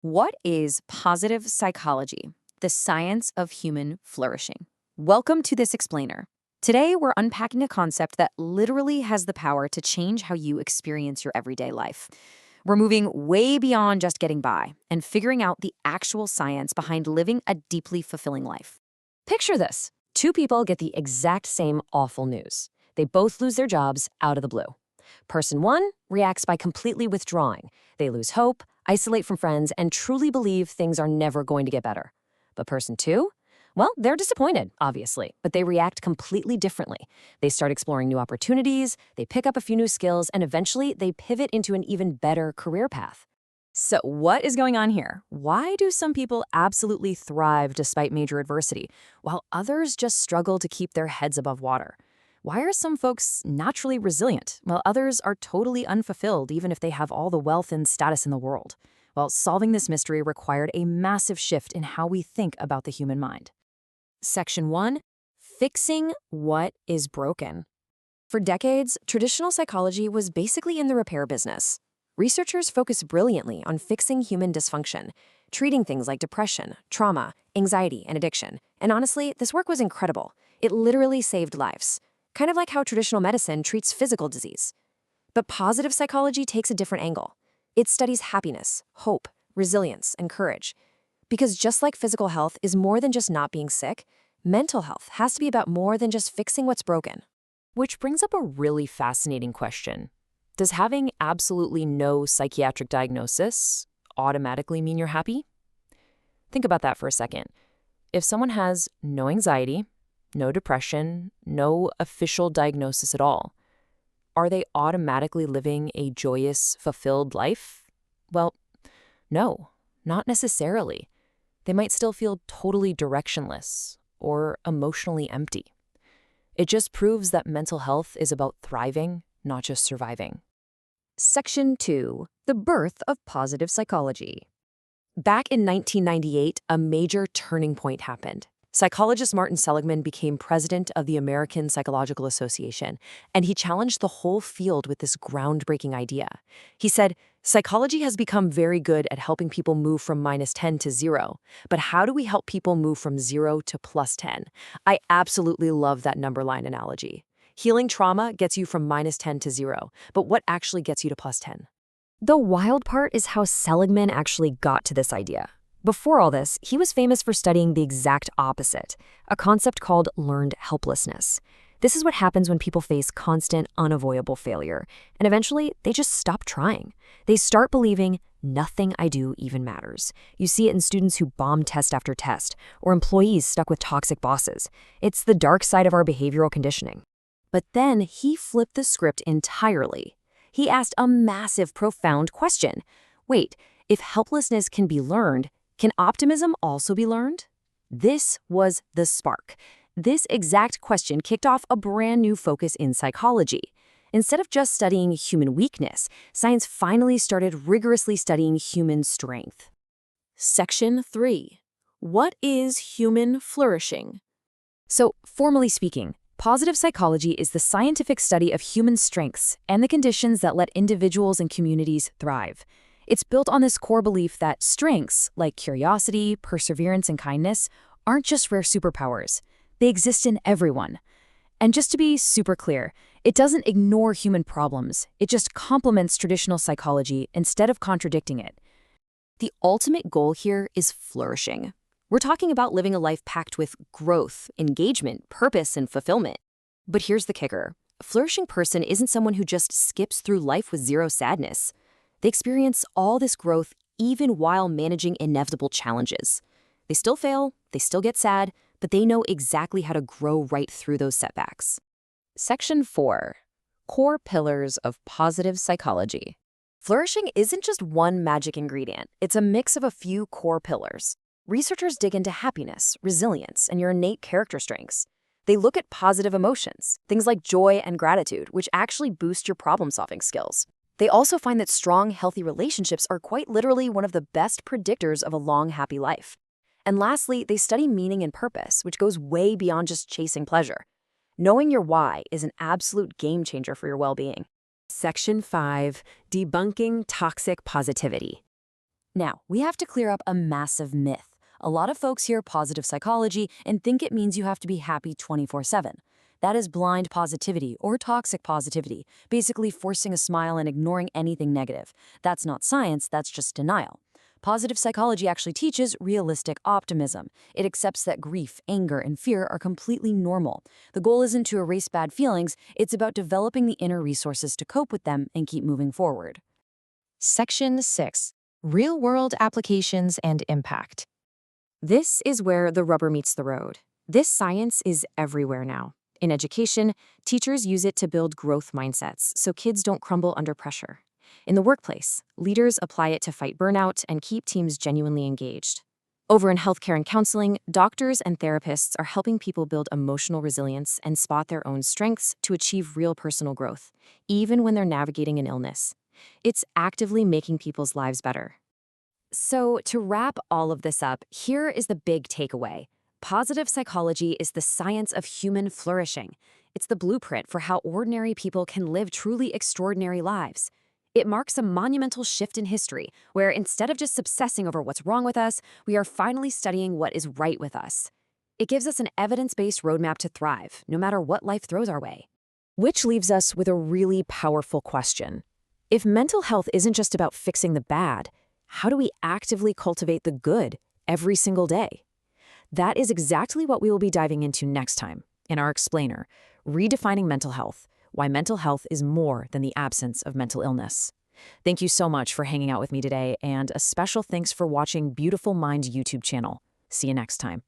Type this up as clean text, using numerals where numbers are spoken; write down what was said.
What is positive psychology, the science of human flourishing? Welcome to this explainer. Today, we're unpacking a concept that literally has the power to change how you experience your everyday life. We're moving way beyond just getting by and figuring out the actual science behind living a deeply fulfilling life. Picture this. Two people get the exact same awful news. They both lose their jobs out of the blue. Person one reacts by completely withdrawing. They lose hope, isolate from friends, and truly believe things are never going to get better. But person two? Well, they're disappointed, obviously, but they react completely differently. They start exploring new opportunities, they pick up a few new skills, and eventually they pivot into an even better career path. So, what is going on here? Why do some people absolutely thrive despite major adversity, while others just struggle to keep their heads above water? Why are some folks naturally resilient, while others are totally unfulfilled even if they have all the wealth and status in the world? Well, solving this mystery required a massive shift in how we think about the human mind. Section 1. Fixing what is broken. For decades, traditional psychology was basically in the repair business. Researchers focused brilliantly on fixing human dysfunction, treating things like depression, trauma, anxiety, and addiction. And honestly, this work was incredible. It literally saved lives. Kind of like how traditional medicine treats physical disease. But positive psychology takes a different angle. It studies happiness, hope, resilience, and courage. Because just like physical health is more than just not being sick, mental health has to be about more than just fixing what's broken. Which brings up a really fascinating question. Does having absolutely no psychiatric diagnosis automatically mean you're happy? Think about that for a second. If someone has no anxiety, no depression, no official diagnosis at all, are they automatically living a joyous, fulfilled life? Well, no, not necessarily. They might still feel totally directionless or emotionally empty. It just proves that mental health is about thriving, not just surviving. Section 2. The birth of positive psychology. Back in 1998, a major turning point happened. Psychologist Martin Seligman became president of the American Psychological Association, and he challenged the whole field with this groundbreaking idea. He said, "Psychology has become very good at helping people move from -10 to 0, but how do we help people move from 0 to +10? I absolutely love that number line analogy. Healing trauma gets you from -10 to 0, but what actually gets you to +10? The wild part is how Seligman actually got to this idea. Before all this, he was famous for studying the exact opposite, a concept called learned helplessness. This is what happens when people face constant, unavoidable failure, and eventually they just stop trying. They start believing nothing I do even matters. You see it in students who bomb test after test, or employees stuck with toxic bosses. It's the dark side of our behavioral conditioning. But then he flipped the script entirely. He asked a massive, profound question. Wait, if helplessness can be learned, can optimism also be learned? This was the spark. This exact question kicked off a brand new focus in psychology. Instead of just studying human weakness, science finally started rigorously studying human strength. Section 3. What is human flourishing? So, formally speaking, positive psychology is the scientific study of human strengths and the conditions that let individuals and communities thrive. It's built on this core belief that strengths, like curiosity, perseverance, and kindness, aren't just rare superpowers. They exist in everyone. And just to be super clear, it doesn't ignore human problems. It just complements traditional psychology instead of contradicting it. The ultimate goal here is flourishing. We're talking about living a life packed with growth, engagement, purpose, and fulfillment. But here's the kicker. A flourishing person isn't someone who just skips through life with zero sadness. They experience all this growth even while managing inevitable challenges. They still fail, they still get sad, but they know exactly how to grow right through those setbacks. Section 4. Core Pillars of Positive Psychology. Flourishing isn't just one magic ingredient. It's a mix of a few core pillars. Researchers dig into happiness, resilience, and your innate character strengths. They look at positive emotions, things like joy and gratitude, which actually boost your problem-solving skills. They also find that strong, healthy relationships are quite literally one of the best predictors of a long, happy life. And lastly, they study meaning and purpose, which goes way beyond just chasing pleasure. Knowing your why is an absolute game changer for your well-being. Section 5. Debunking Toxic Positivity. Now, we have to clear up a massive myth. A lot of folks hear positive psychology and think it means you have to be happy 24/7. That is blind positivity or toxic positivity, basically forcing a smile and ignoring anything negative. That's not science, that's just denial. Positive psychology actually teaches realistic optimism. It accepts that grief, anger, and fear are completely normal. The goal isn't to erase bad feelings, it's about developing the inner resources to cope with them and keep moving forward. Section 6. Real-world applications and impact. This is where the rubber meets the road. This science is everywhere now. In education, teachers use it to build growth mindsets so kids don't crumble under pressure. In the workplace, leaders apply it to fight burnout and keep teams genuinely engaged. Over in healthcare and counseling, doctors and therapists are helping people build emotional resilience and spot their own strengths to achieve real personal growth, even when they're navigating an illness. It's actively making people's lives better. So, to wrap all of this up, here is the big takeaway. Positive psychology is the science of human flourishing. It's the blueprint for how ordinary people can live truly extraordinary lives. It marks a monumental shift in history, where instead of just obsessing over what's wrong with us, we are finally studying what is right with us. It gives us an evidence-based roadmap to thrive, no matter what life throws our way. Which leaves us with a really powerful question. If mental health isn't just about fixing the bad, how do we actively cultivate the good every single day? That is exactly what we will be diving into next time in our explainer, Redefining Mental Health, why mental health is more than the absence of mental illness. Thank you so much for hanging out with me today, and a special thanks for watching Beautiful Mind YouTube channel. See you next time.